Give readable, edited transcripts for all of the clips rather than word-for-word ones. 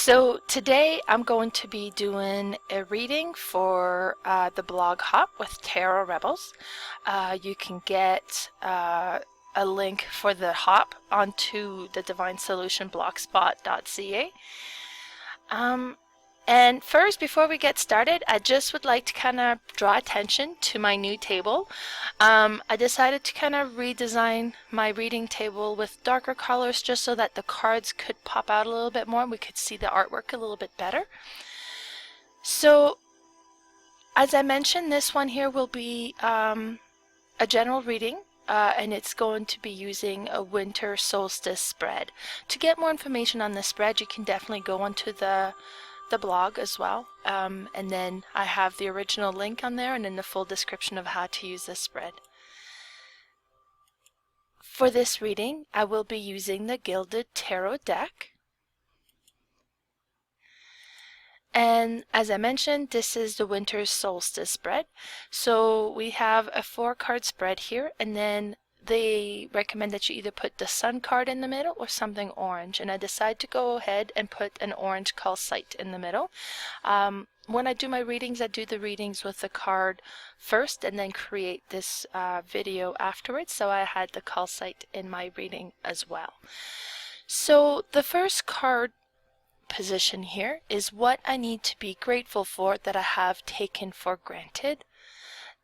So today I'm going to be doing a reading for the blog Hop with Tarot Rebels. You can get a link for the Hop onto the Divine Solution blogspot.ca. And first, before we get started, I just would like to kind of draw attention to my new table. I decided to kind of redesign my reading table with darker colors just so that the cards could pop out a little bit more and we could see the artwork a little bit better. So, as I mentioned, this one here will be a general reading. And it's going to be using a winter solstice spread. To get more information on the spread, you can definitely go onto the blog as well, and then I have the original link on there and then the full description of how to use this spread. For this reading, I will be using the Gilded Tarot deck, and as I mentioned, this is the winter solstice spread. So we have a 4-card spread here, and then they recommend that you either put the sun card in the middle or something orange, and I decided to go ahead and put an orange calcite in the middle. When I do my readings, I do the readings with the card first and then create this video afterwards, so I had the calcite in my reading as well. So the first card position here is what I need to be grateful for that I have taken for granted.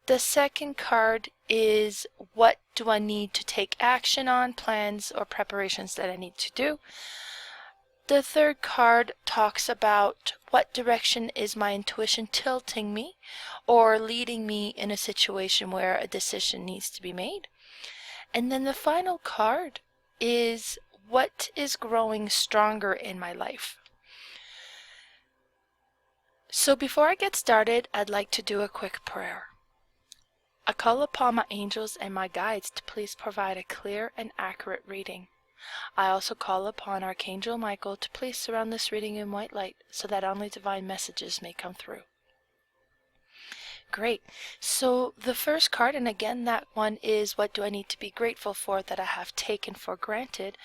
The second card is what do I need to take action on, plans or preparations that I need to do. The third card talks about what direction is my intuition tilting me or leading me in a situation where a decision needs to be made. And then the final card is what is growing stronger in my life. So before I get started, I'd like to do a quick prayer. I call upon my angels and my guides to please provide a clear and accurate reading. I also call upon Archangel Michael to please surround this reading in white light so that only divine messages may come through. Great. So the first card, and again that one is what do I need to be grateful for that I have taken for granted.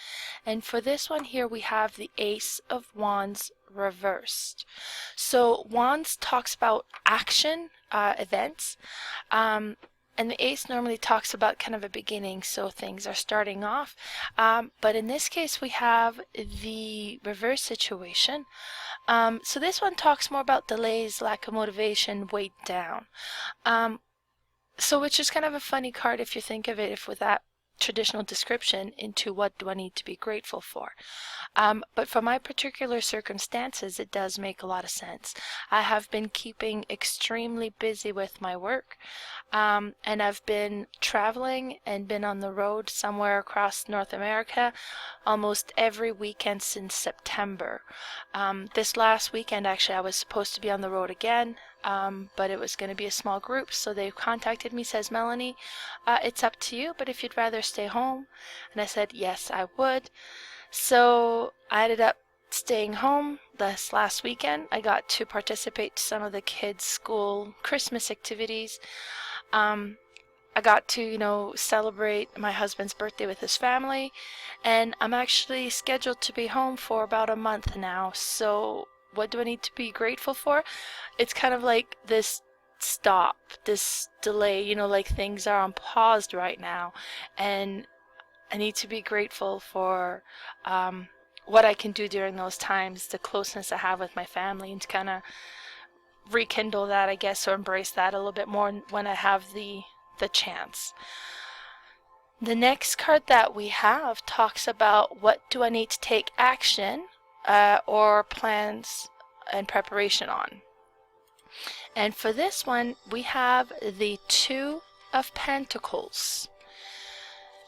And for this one here we have the Ace of Wands reversed. So Wands talks about action, events. And the Ace normally talks about kind of a beginning, so things are starting off. But in this case, we have the reverse situation. So this one talks more about delays, lack of motivation, weighed down. So which is kind of a funny card if you think of it, if with that traditional description into what do I need to be grateful for. But for my particular circumstances, it does make a lot of sense. I have been keeping extremely busy with my work, and I've been traveling and been on the road somewhere across North America almost every weekend since September. This last weekend, actually, I was supposed to be on the road again, but it was going to be a small group, so they contacted me, says, Melanie, it's up to you, but if you'd rather stay home. And I said, yes, I would. So I ended up staying home this last weekend. I got to participate in some of the kids' school Christmas activities. I got to, celebrate my husband's birthday with his family, and I'm actually scheduled to be home for about a month now. So what do I need to be grateful for? It's kind of like this stop, this delay, like things are on pause right now, and I need to be grateful for what I can do during those times, the closeness I have with my family, and to kind of rekindle that, I guess, or embrace that a little bit more when I have the chance. The next card that we have talks about what do I need to take action or plans and preparation on. And for this one, we have the Two of Pentacles.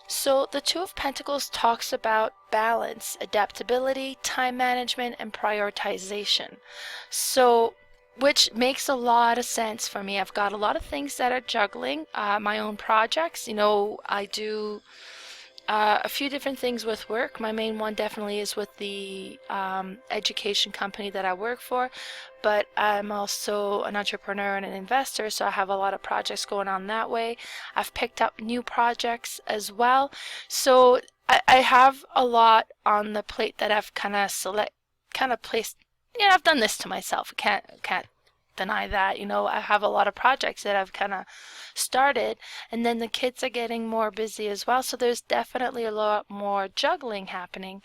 So the Two of Pentacles talks about balance, adaptability, time management, and prioritization. So which makes a lot of sense for me. I've got a lot of things that are juggling, my own projects. I do a few different things with work. My main one definitely is with the education company that I work for, but I'm also an entrepreneur and an investor, so I have a lot of projects going on that way. I've picked up new projects as well. So I have a lot on the plate that I've kind of placed I've done this to myself. Can't deny that. I have a lot of projects that I've kind of started, and then the kids are getting more busy as well. So there's definitely a lot more juggling happening,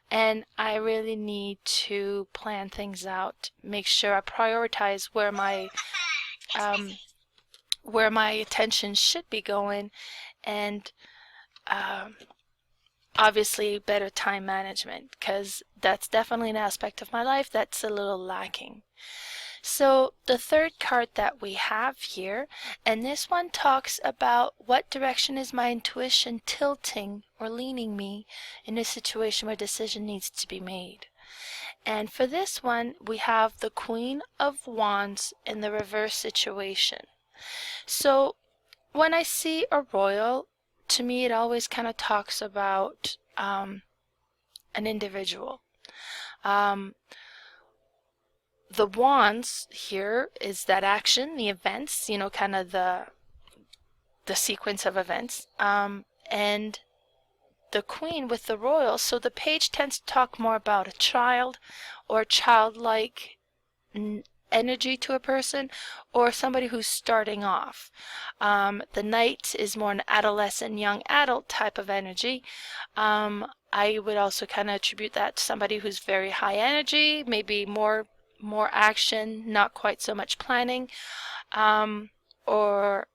and I really need to plan things out, make sure I prioritize um, where my attention should be going, and um, obviously better time management, because that's definitely an aspect of my life that's a little lacking. So the third card that we have here, and this one talks about what direction is my intuition tilting or leaning me in a situation where a decision needs to be made. And for this one, we have the Queen of Wands in the reverse situation. So when I see a royal, to me it always kind of talks about an individual. The wands here is that action, the events, kind of the sequence of events, and the queen with the royal. So the page tends to talk more about a child or childlike energy to a person, or somebody who's starting off. The knight is more an adolescent, young adult type of energy. I would also kind of attribute that to somebody who's very high energy, maybe more action, not quite so much planning. Or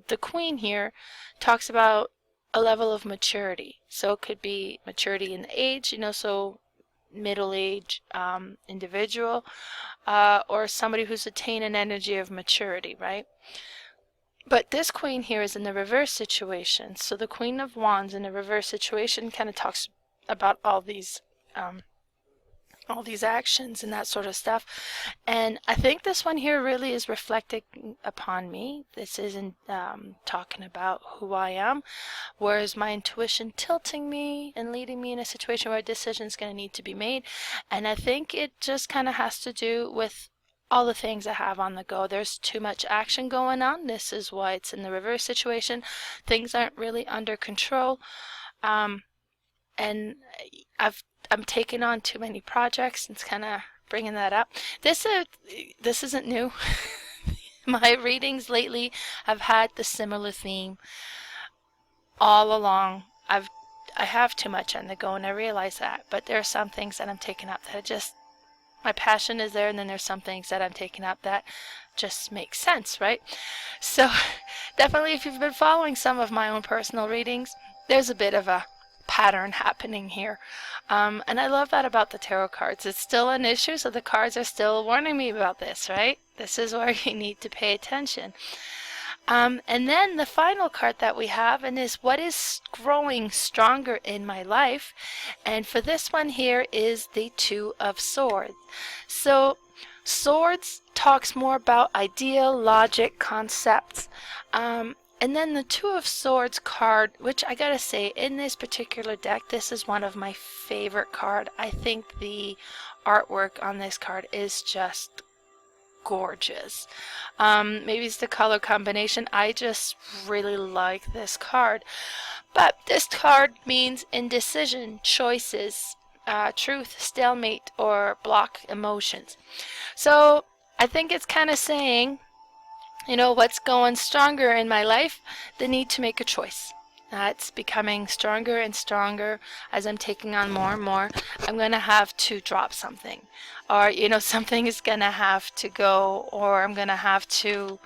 the queen here talks about a level of maturity. So it could be maturity in age, so middle-age individual, or somebody who's attained an energy of maturity, right? But this queen here is in the reverse situation. So the Queen of Wands in the reverse situation kind of talks about all these actions and that sort of stuff. And I think this one here really is reflecting upon me. This isn't talking about who I am, whereas my intuition tilting me and leading me in a situation where a decision is going to need to be made. And I think it just kind of has to do with all the things I have on the go. There's too much action going on. This is why it's in the reverse situation. Things aren't really under control. And I'm taking on too many projects, and it's kind of bringing that up. This isn't new. My readings lately have had the similar theme all along. I have too much on the go, and I realize that. But there are some things that I'm taking up that my passion is there, and then there's some things that I'm taking up that just make sense, right? So definitely, if you've been following some of my own personal readings, there's a bit of a pattern happening here. And I love that about the tarot cards. It's still an issue, so the cards are still warning me about this, right? This is where you need to pay attention. And then the final card that we have, and is what is growing stronger in my life. And for this one here is the Two of Swords. So swords talks more about ideal, logic, concepts. And then the Two of Swords card, which I gotta say, in this particular deck, this is one of my favorite card. I think the artwork on this card is just gorgeous. Maybe it's the color combination. I just really like this card. But this card means indecision, choices, truth, stalemate, or block emotions. So I think it's kind of saying, what's going stronger in my life? The need to make a choice. It's becoming stronger and stronger as I'm taking on more and more. I'm going to have to drop something. Or, something is going to have to go, or I'm going to have to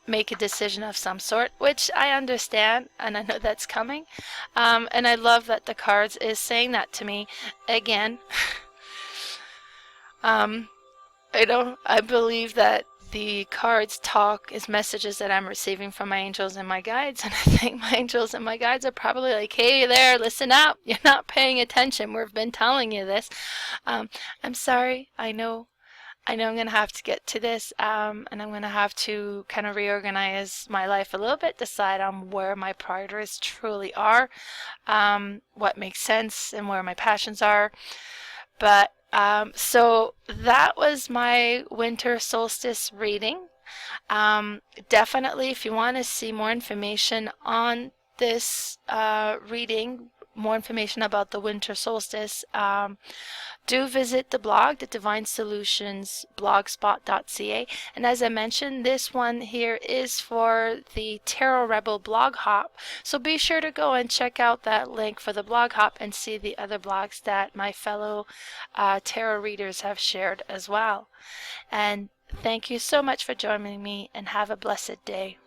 make a decision of some sort, which I understand, and I know that's coming. And I love that the cards is saying that to me again. I believe that the cards talk as messages that I'm receiving from my angels and my guides, and I think my angels and my guides are probably like, hey there, listen up, you're not paying attention, we've been telling you this. I'm sorry, I know I'm going to have to get to this, and I'm going to have to kind of reorganize my life a little bit, decide on where my priorities truly are, what makes sense, and where my passions are. But so that was my winter solstice reading. Definitely, if you want to see more information on this reading, more information about the winter solstice, do visit the blog, the Divine Solutions blogspot.ca. And as I mentioned, this one here is for the Tarot Rebel blog hop. So be sure to go and check out that link for the blog hop and see the other blogs that my fellow tarot readers have shared as well. And thank you so much for joining me, and have a blessed day.